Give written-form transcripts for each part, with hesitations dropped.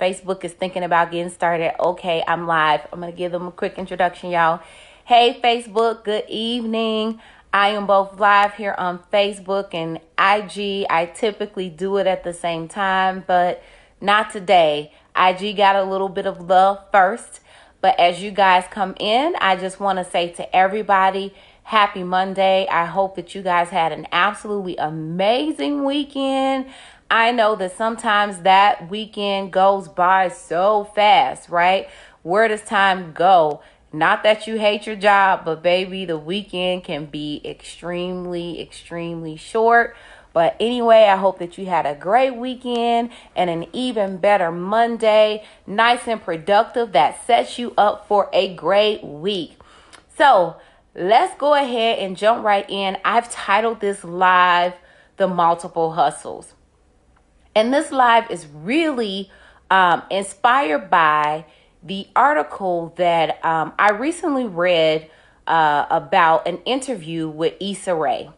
Facebook is thinking about getting started. Okay, I'm live. I'm going to give them a quick introduction, y'all. Hey, Facebook, good evening. I am both live here on Facebook and IG. I typically do it at the same time, but not today. IG got a little bit of love first. But as you guys come in, I just want to say to everybody, happy Monday. I hope that you guys had an absolutely amazing weekend. I know that sometimes that weekend goes by so fast, right? Where does time go? Not that you hate your job, but baby, the weekend can be extremely short. But anyway, I hope that you had a great weekend and an even better Monday, nice and productive, that sets you up for a great week. So let's go ahead and jump right in. I've titled this live, The Multiple Hustles. And this live is really inspired by the article that I recently read about an interview with Issa Rae.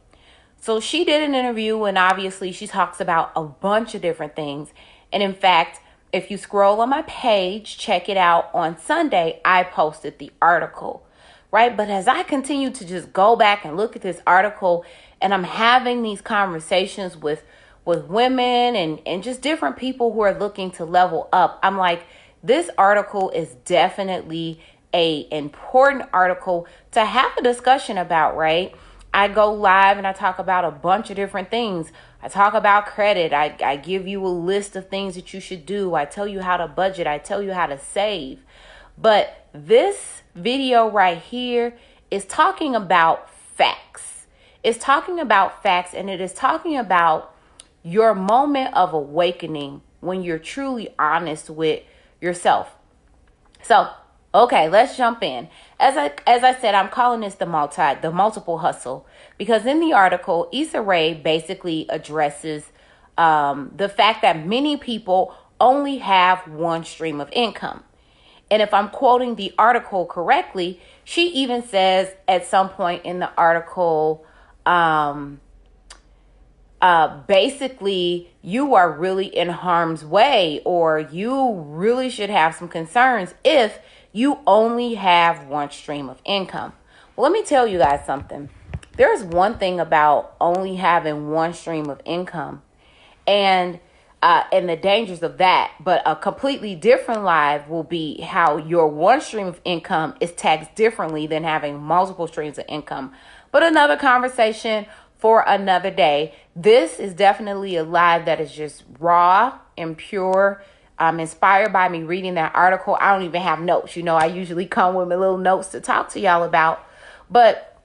So she did an interview and obviously she talks about a bunch of different things. And in fact, if you scroll on my page, check it out on Sunday, I posted the article, right? But as I continue to just go back and look at this article and I'm having these conversations with women and just different people who are looking to level up, I'm like, this article is definitely a important article to have a discussion about, right? I go live and I talk about a bunch of different things. I talk about credit. I give you a list of things that you should do. I tell you how to budget. I tell you how to save. But this video right here is talking about facts. It's talking about facts, and it is talking about your moment of awakening when you're truly honest with yourself. So, okay, let's jump in. As I said, I'm calling this the multiple hustle, because in the article, Issa Rae basically addresses the fact that many people only have one stream of income. And if I'm quoting the article correctly, she even says at some point in the article, basically, you are really in harm's way, or you really should have some concerns if you only have one stream of income. Well, let me tell you guys something. There's one thing about only having one stream of income and the dangers of that. But a completely different live will be how your one stream of income is taxed differently than having multiple streams of income. But another conversation for another day. This is definitely a live that is just raw and pure. Inspired by me reading that article. I don't even have notes. You know, I usually come with my little notes to talk to y'all about. But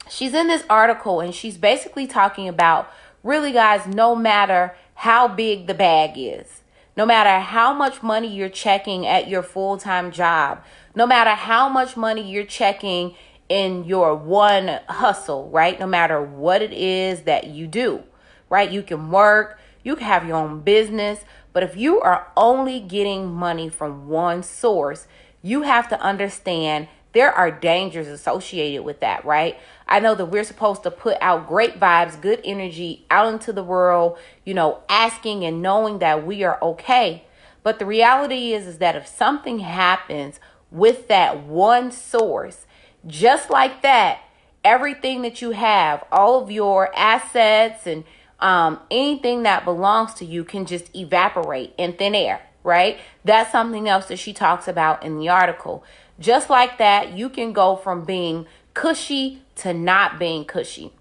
she's in this article and she's basically talking about, really, guys, no matter how big the bag is, no matter how much money you're checking at your full-time job, no matter how much money you're checking in your one hustle, right? No matter what it is that you do, right? You can work, you can have your own business, but if you are only getting money from one source, you have to understand there are dangers associated with that, right? I know that we're supposed to put out great vibes, good energy out into the world, you know, asking and knowing that we are okay. But the reality is that if something happens with that one source, just like that, everything that you have, all of your assets and anything that belongs to you can just evaporate in thin air, right? That's something else that she talks about in the article. Just like that, you can go from being cushy to not being cushy.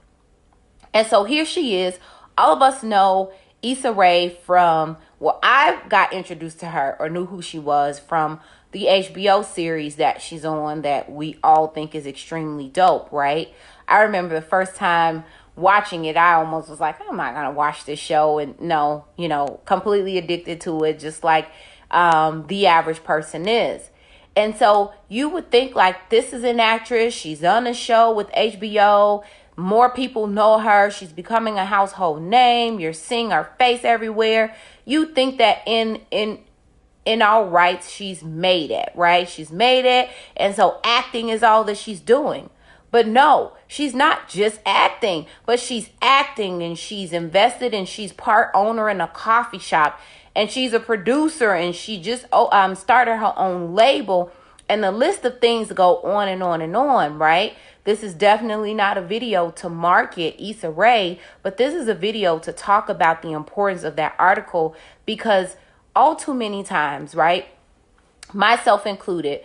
And so here she is. All of us know Issa Rae from, well, I got introduced to her or knew who she was from the HBO series that she's on that we all think is extremely dope, right? I remember the first time watching it, I almost was like, I'm not going to watch this show. And no, you know, completely addicted to it, just like the average person is. And so you would think like, this is an actress. She's on a show with HBO. More people know her. She's becoming a household name. You're seeing her face everywhere. You think that in all rights, she's made it, right? She's made it. And so acting is all that she's doing. But no, she's not just acting, but she's acting and she's invested and she's part owner in a coffee shop. and she's a producer, and she just started her own label, and the list of things go on and on and on, right? This is definitely not a video to market Issa Rae, but this is a video to talk about the importance of that article, because all too many times, right, myself included,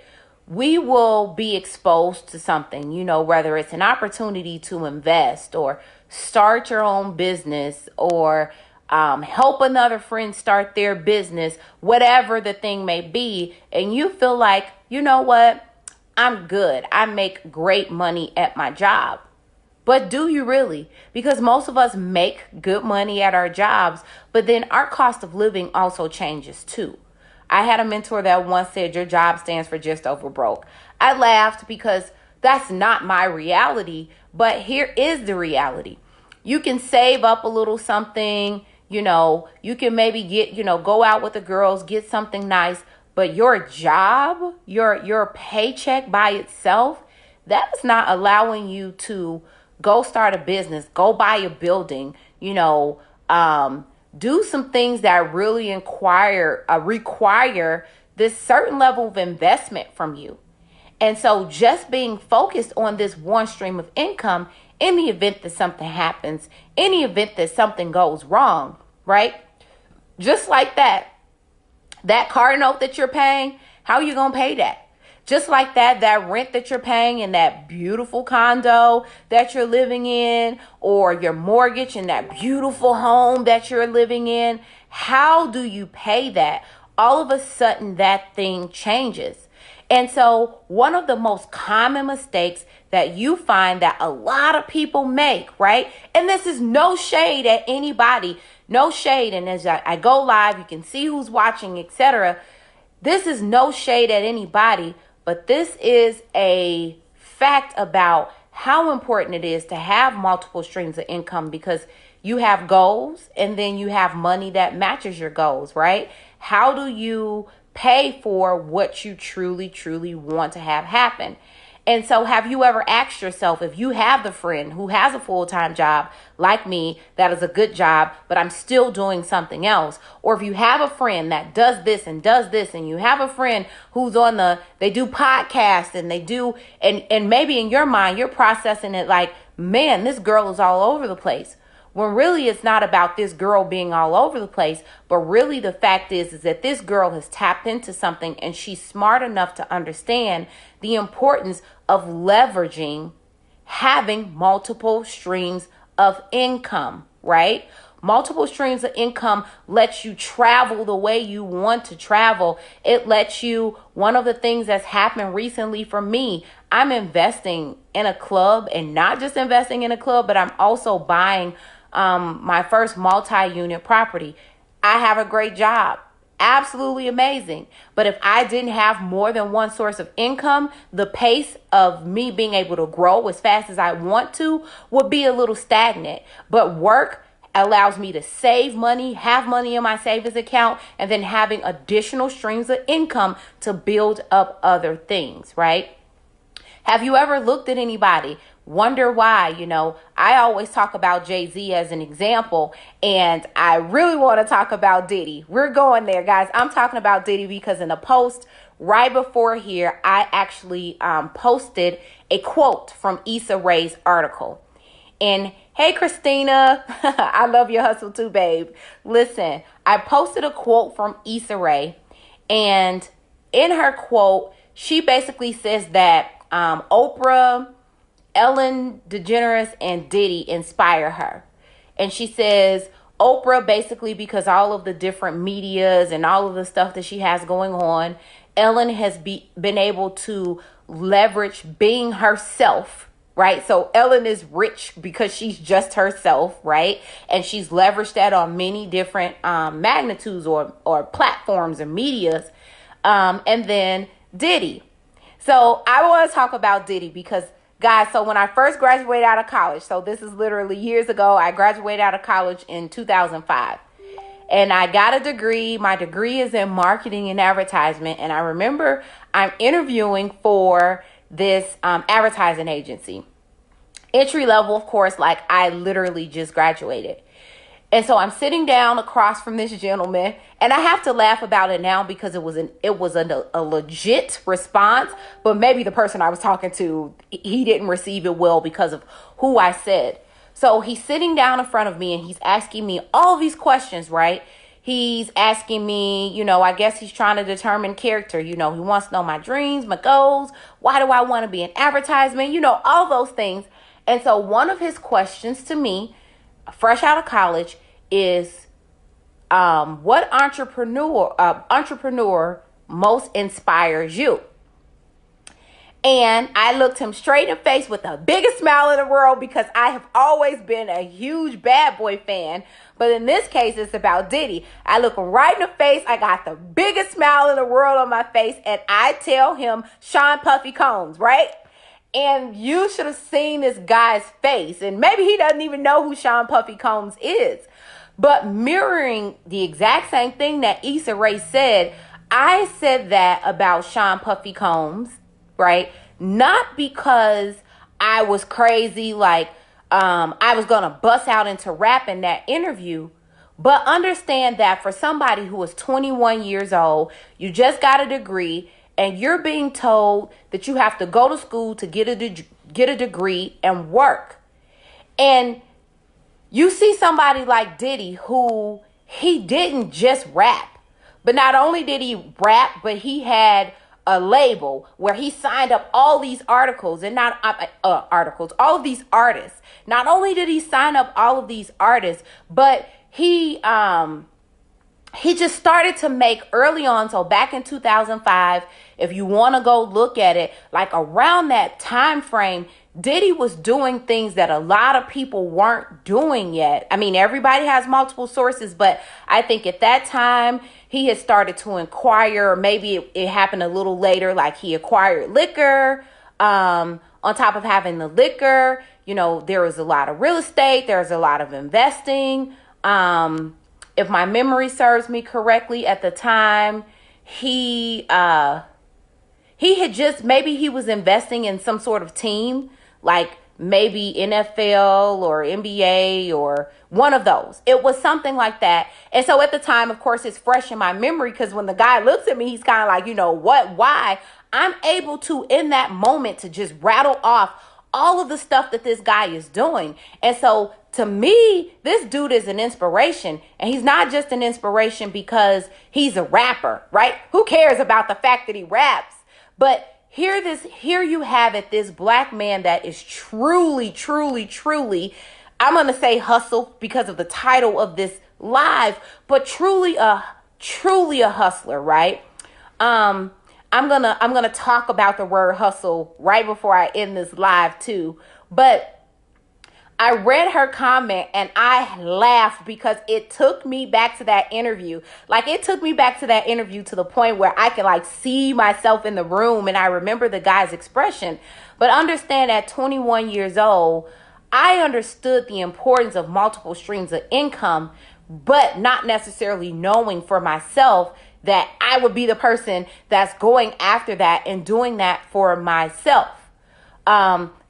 we will be exposed to something, whether it's an opportunity to invest or start your own business, or help another friend start their business, whatever the thing may be. And you feel like, you know what? I'm good. I make great money at my job. But do you really? Because most of us make good money at our jobs, but then our cost of living also changes too. I had a mentor that once said, your job stands for just over broke. I laughed because that's not my reality, but here is the reality. You can save up a little something, you can maybe get, go out with the girls, get something nice, but your job, your paycheck by itself, that is not allowing you to go start a business, go buy a building, do some things that really require this certain level of investment from you. And so just being focused on this one stream of income in the event that something happens, in the event that something goes wrong, right? Just like that car note that you're paying, how are you going to pay that? Just like that rent that you're paying in that beautiful condo that you're living in, or your mortgage in that beautiful home that you're living in, how do you pay that? All of a sudden, that thing changes. And so one of the most common mistakes that you find that a lot of people make, right? And this is no shade at anybody, no shade. And as I go live, you can see who's watching, etc. This is no shade at anybody. But this is a fact about how important it is to have multiple streams of income, because you have goals and then you have money that matches your goals, right? How do you pay for what you truly, truly want to have happen? And so have you ever asked yourself, if you have the friend who has a full-time job like me, that is a good job, but I'm still doing something else, or if you have a friend that does this, and you have a friend who's they do podcasts and they do, and maybe in your mind, you're processing it like, man, this girl is all over the place. When really it's not about this girl being all over the place, but really the fact is that this girl has tapped into something, and she's smart enough to understand the importance of leveraging, having multiple streams of income, right? Multiple streams of income lets you travel the way you want to travel. It lets you, one of the things that's happened recently for me, I'm investing in a club, and not just investing in a club, but I'm also buying my first multi-unit property. I have a great job. Absolutely amazing. But if I didn't have more than one source of income, the pace of me being able to grow as fast as I want to would be a little stagnant. But work allows me to save money, have money in my savings account, and then having additional streams of income to build up other things, right? Have you ever looked at anybody? Wonder why? I always talk about Jay-Z as an example, and I really want to talk about Diddy. We're going there, guys. I'm talking about Diddy because in a post right before here, I actually posted a quote from Issa Rae's article. And hey, Christina, I love your hustle too, babe. Listen, I posted a quote from Issa Rae, and in her quote, she basically says that Oprah, Ellen DeGeneres, and Diddy inspire her. And she says Oprah basically because all of the different medias and all of the stuff that she has going on, Ellen has been able to leverage being herself, right? So Ellen is rich because she's just herself, right? And she's leveraged that on many different magnitudes or platforms or medias. And then Diddy. So I want to talk about Diddy because, guys, so when I first graduated out of college, so this is literally years ago, I graduated out of college in 2005. And I got a degree. My degree is in marketing and advertisement. And I remember I'm interviewing for this advertising agency. Entry level, of course, like I literally just graduated. And so I'm sitting down across from this gentleman, and I have to laugh about it now because it was a legit response, but maybe the person I was talking to, he didn't receive it well because of who I said. So he's sitting down in front of me and he's asking me all these questions, right? He's asking me, I guess he's trying to determine character. He wants to know my dreams, my goals. Why do I want to be in advertisement? All those things. And so one of his questions to me, fresh out of college, is what entrepreneur most inspires you? And I looked him straight in the face with the biggest smile in the world because I have always been a huge Bad Boy fan. But in this case, it's about Diddy. I look him right in the face. I got the biggest smile in the world on my face. And I tell him, Sean Puffy Combs, right? And you should have seen this guy's face. And maybe he doesn't even know who Sean Puffy Combs is. But mirroring the exact same thing that Issa Rae said, I said that about Sean Puffy Combs, right? Not because I was crazy, like I was going to bust out into rap in that interview, but understand that for somebody who is 21 years old, you just got a degree, and you're being told that you have to go to school to get a degree and work. And you see somebody like Diddy who he didn't just rap, but not only did he rap, but he had a label where he signed up all these articles and not articles, all of these artists. Not only did he sign up all of these artists, but he just started to make early on. So back in 2005, if you want to go look at it, like around that time frame, Diddy was doing things that a lot of people weren't doing yet. I mean, everybody has multiple sources, but I think at that time he had started to inquire, or maybe it happened a little later, like he acquired liquor. On top of having the liquor, there was a lot of real estate. There was a lot of investing. If my memory serves me correctly, at the time, he had maybe he was investing in some sort of team, like maybe NFL or NBA or one of those. It was something like that. And so at the time, of course, it's fresh in my memory because when the guy looks at me, he's kind of like, what, why? I'm able to, in that moment, to just rattle off all of the stuff that this guy is doing. And so to me, this dude is an inspiration. And he's not just an inspiration because he's a rapper, right? Who cares about the fact that he raps? But here you have it, this black man that is truly, I'm going to say hustle because of the title of this live, but truly a hustler, right? I'm going to talk about the word hustle right before I end this live too. But I read her comment and I laughed because it took me back to that interview. Like, it took me back to that interview to the point where I can see myself in the room, and I remember the guy's expression. But understand, at 21 years old, I understood the importance of multiple streams of income, but not necessarily knowing for myself that I would be the person that's going after that and doing that for myself.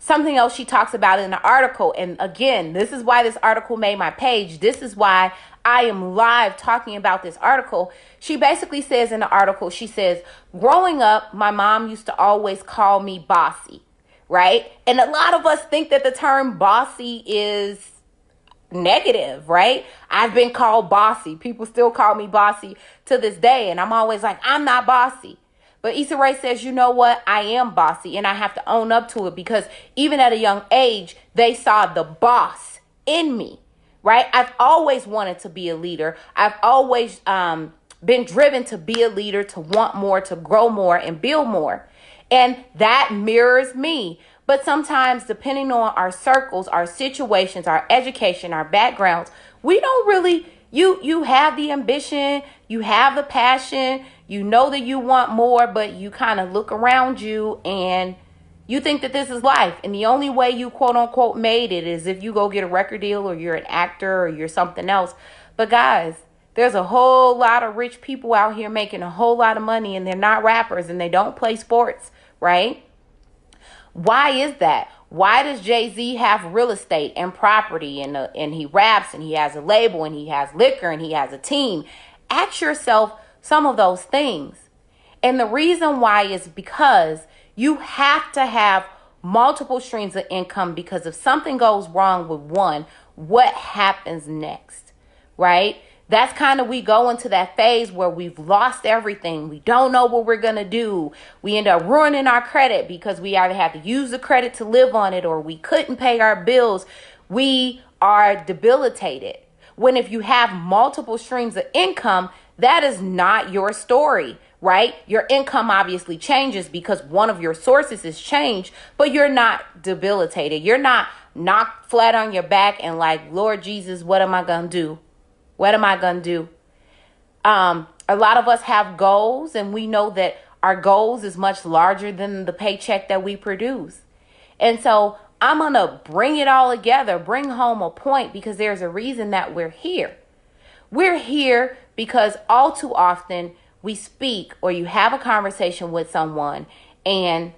Something else she talks about in the article, and again, this is why this article made my page. This is why I am live talking about this article. She basically says in the article, she says, growing up, my mom used to always call me bossy, right? And a lot of us think that the term bossy is negative, right? I've been called bossy. People still call me bossy to this day, and I'm always like, I'm not bossy. But Issa Rae says, you know what? I am bossy, and I have to own up to it because even at a young age, they saw the boss in me, right? I've always wanted to be a leader. I've always been driven to be a leader, to want more, to grow more, and build more. And that mirrors me. But sometimes, depending on our circles, our situations, our education, our backgrounds, we don't really, you have the ambition, you have the passion, you know that you want more, but you kind of look around you and you think that this is life. And the only way you quote unquote made it is if you go get a record deal, or you're an actor, or you're something else. But guys, there's a whole lot of rich people out here making a whole lot of money, and they're not rappers and they don't play sports, right? Why is that? Why does Jay-Z have real estate and property and he raps and he has a label and he has liquor and he has a team? Ask yourself some of those things. And the reason why is because you have to have multiple streams of income, because if something goes wrong with one, what happens next, right? That's kind of, we go into that phase where we've lost everything. We don't know what we're going to do. We end up ruining our credit because we either have to use the credit to live on it or we couldn't pay our bills. We are debilitated. When if you have multiple streams of income, that is not your story, right? Your income obviously changes because one of your sources is changed, but you're not debilitated. You're not knocked flat on your back and like, Lord Jesus, what am I going to do? What am I going to do? A lot of us have goals, and we know that our goals is much larger than the paycheck that we produce. And so I'm going to bring it all together, bring home a point, because there's a reason that we're here. We're here because all too often we speak or you have a conversation with someone and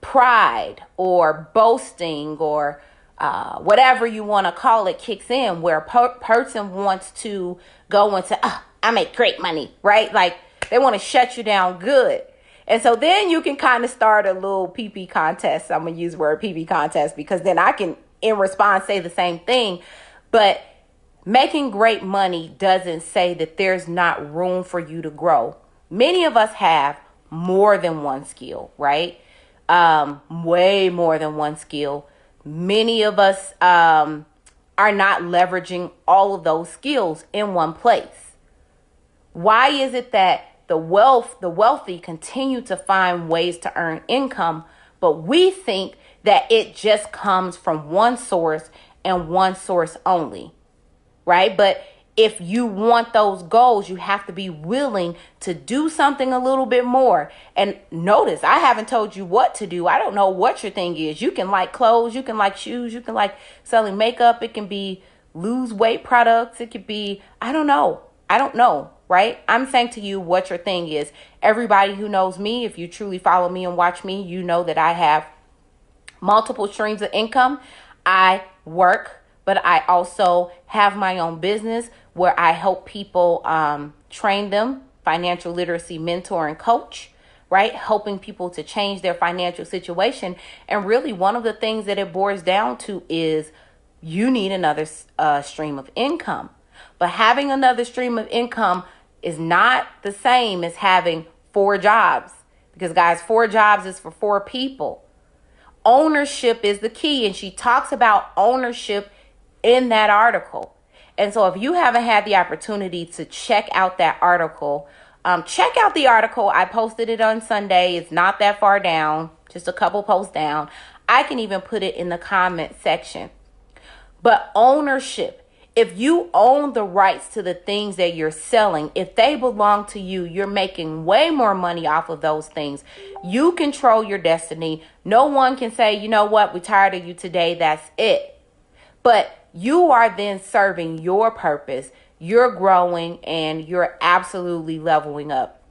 pride or boasting or whatever you want to call it kicks in, where a person wants to go into, I make great money, right? Like they want to shut you down good. And so then you can kind of start a little pee-pee contest. I'm going to use the word pee-pee contest because then I can, in response, say the same thing. But making great money doesn't say that there's not room for you to grow. Many of us have more than one skill, right? Way more than one skill. Many of us are not leveraging all of those skills in one place. Why is it that the wealthy continue to find ways to earn income, but we think that it just comes from one source and one source only, right? But if you want those goals, you have to be willing to do something a little bit more. And notice, I haven't told you what to do. I don't know what your thing is. You can like clothes, you can like shoes, you can like selling makeup. It can be lose weight products. It could be, I don't know, right? I'm saying to you what your thing is. Everybody who knows me, if you truly follow me and watch me, you know that I have multiple streams of income. I work, but I also have my own business where I help people train them, financial literacy mentor and coach, right? Helping people to change their financial situation. And really one of the things that it boils down to is you need another stream of income. But having another stream of income is not the same as having 4 jobs. Because guys, 4 jobs is for 4 people. Ownership is the key. And she talks about ownership in that article. And so if you haven't had the opportunity to check out that article, check out the article. I posted it on Sunday. It's not that far down, just a couple posts down. I can even put it in the comment section. But ownership, if you own the rights to the things that you're selling, if they belong to you, you're making way more money off of those things. You control your destiny. No one can say, you know what, we're tired of you today. That's it. But you are then serving your purpose. You're growing and you're absolutely leveling up.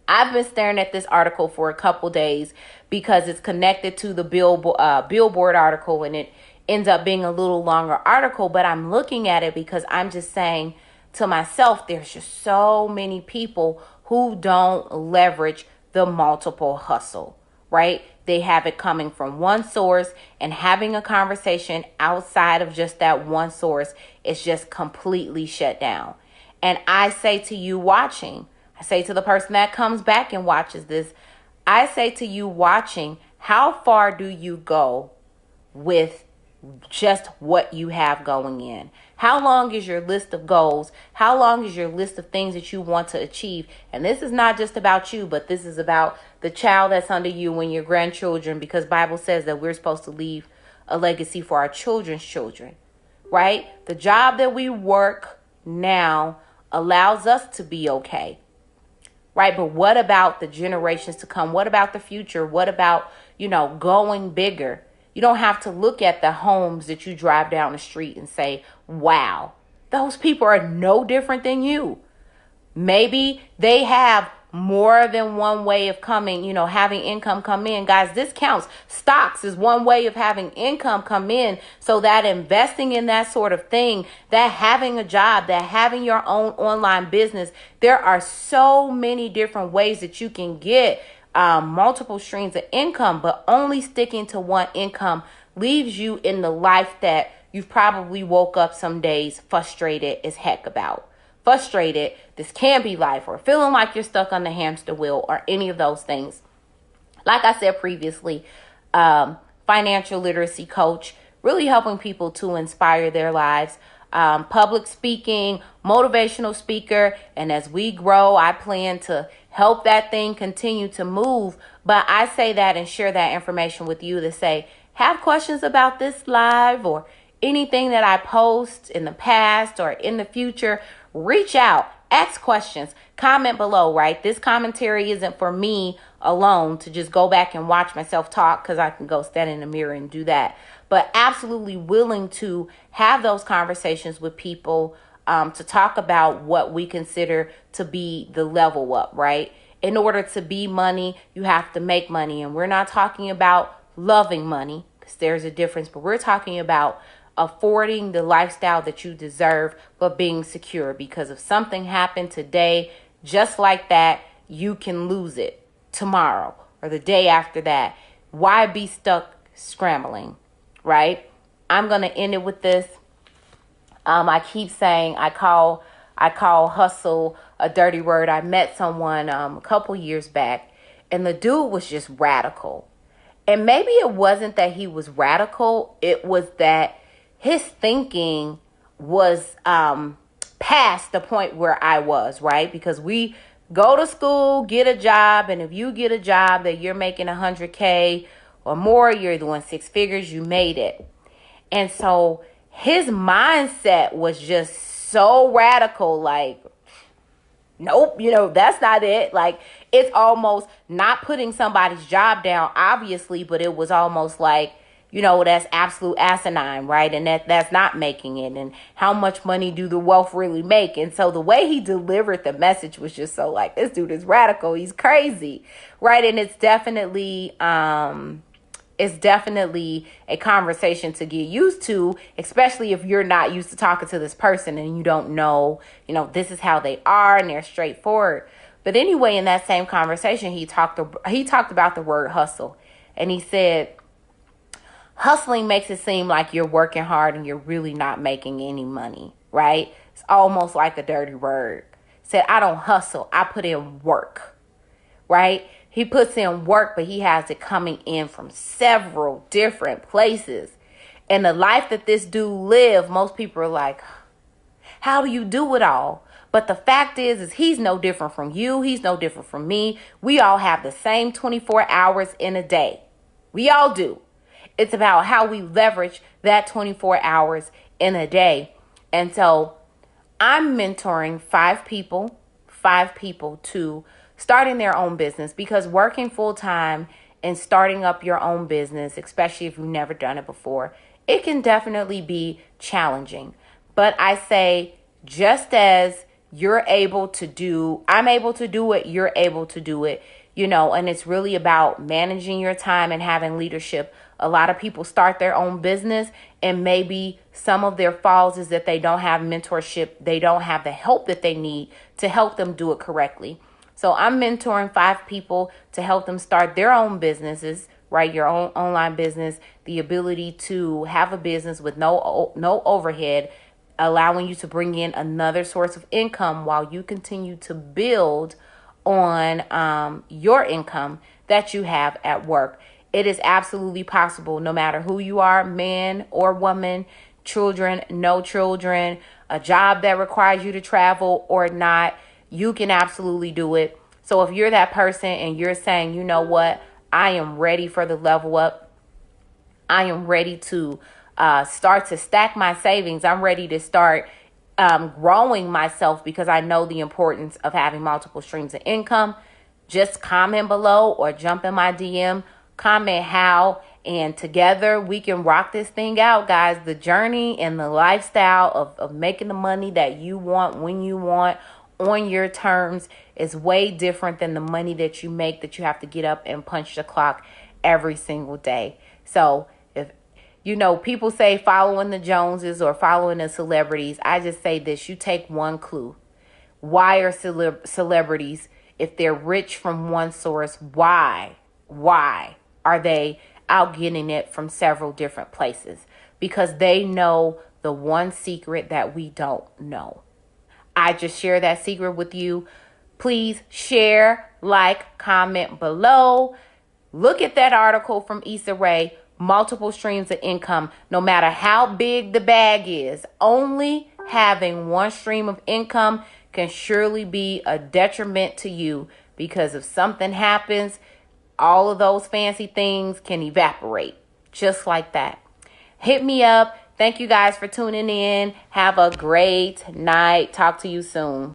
I've been staring at this article for a couple days because it's connected to the Billboard article, and it ends up being a little longer article. But I'm looking at it because I'm just saying to myself, there's just so many people who don't leverage the multiple hustle, right? They have it coming from one source, and having a conversation outside of just that one source is just completely shut down. And I say to you watching, I say to the person that comes back and watches this, I say to you watching, how far do you go with just what you have going in? How long is your list of goals? How long is your list of things that you want to achieve? And this is not just about you, but this is about the child that's under you and your grandchildren, because Bible says that we're supposed to leave a legacy for our children's children, right? The job that we work now allows us to be okay, right? But what about the generations to come? What about the future? What about, going bigger? You don't have to look at the homes that you drive down the street and say, wow, those people are no different than you. Maybe they have more than one way of having income come in. Guys, this counts. Stocks is one way of having income come in. So that investing in that sort of thing, that having a job, that having your own online business, there are so many different ways that you can get multiple streams of income, but only sticking to one income leaves you in the life that you've probably woke up some days frustrated as heck about. Frustrated, this can't be life, or feeling like you're stuck on the hamster wheel, or any of those things. Like I said previously, financial literacy coach, really helping people to inspire their lives. Public speaking, motivational speaker, and as we grow, I plan to help that thing continue to move. But I say that and share that information with you to say, have questions about this live or anything that I post in the past or in the future, reach out, ask questions, comment below, right? This commentary isn't for me alone to just go back and watch myself talk, because I can go stand in the mirror and do that. But absolutely willing to have those conversations with people to talk about what we consider to be the level up, right? In order to be money, you have to make money. And we're not talking about loving money, because there's a difference, but we're talking about affording the lifestyle that you deserve, but being secure, because if something happened today, just like that, you can lose it tomorrow or the day after that. Why be stuck scrambling, right? I'm going to end it with this. I keep saying I call hustle a dirty word. I met someone a couple years back, and the dude was just radical. And maybe it wasn't that he was radical. It was that his thinking was past the point where I was, right? Because we go to school, get a job, and if you get a job that you're making $100K or more, you're doing six figures, you made it. And so his mindset was just so radical, like, nope, that's not it. Like, it's almost not putting somebody's job down, obviously, but it was almost like, that's absolute asinine, right? And that's not making it. And how much money do the wealth really make? And so the way he delivered the message was just so like, this dude is radical. He's crazy, right? And it's definitely a conversation to get used to, especially if you're not used to talking to this person and you don't know, this is how they are and they're straightforward. But anyway, in that same conversation, he talked about the word hustle, and he said, hustling makes it seem like you're working hard and you're really not making any money, right? It's almost like a dirty word. Said, I don't hustle, I put in work, right? He puts in work, but he has it coming in from several different places. And the life that this dude lived, most people are like, how do you do it all? But the fact is he's no different from you. He's no different from me. We all have the same 24 hours in a day. We all do. It's about how we leverage that 24 hours in a day. And so I'm mentoring five people to starting their own business, because working full time and starting up your own business, especially if you've never done it before, it can definitely be challenging. But I say, just as I'm able to do it, you're able to do it, and it's really about managing your time and having leadership. A lot of people start their own business, and maybe some of their falls is that they don't have mentorship. They don't have the help that they need to help them do it correctly. So I'm mentoring 5 people to help them start their own businesses, right? Your own online business, the ability to have a business with no overhead, allowing you to bring in another source of income while you continue to build on your income that you have at work. It is absolutely possible, no matter who you are, man or woman, children, no children, a job that requires you to travel or not, you can absolutely do it. So if you're that person and you're saying, you know what, I am ready for the level up, I am ready to start to stack my savings, I'm ready to start growing myself, because I know the importance of having multiple streams of income, just comment below or jump in my DM. Comment how, and together we can rock this thing out, guys. The journey and the lifestyle of making the money that you want, when you want, on your terms, is way different than the money that you make that you have to get up and punch the clock every single day. So if people say following the Joneses or following the celebrities, I just say this: you take one clue. Why are celebrities, if they're rich from one source, why are they out getting it from several different places? Because they know the one secret that we don't know. I just share that secret with you. Please share, like, comment below. Look at that article from Issa Rae, multiple streams of income. No matter how big the bag is, only having one stream of income can surely be a detriment to you, because if something happens, all of those fancy things can evaporate just like that. Hit me up. Thank you guys for tuning in. Have a great night. Talk to you soon.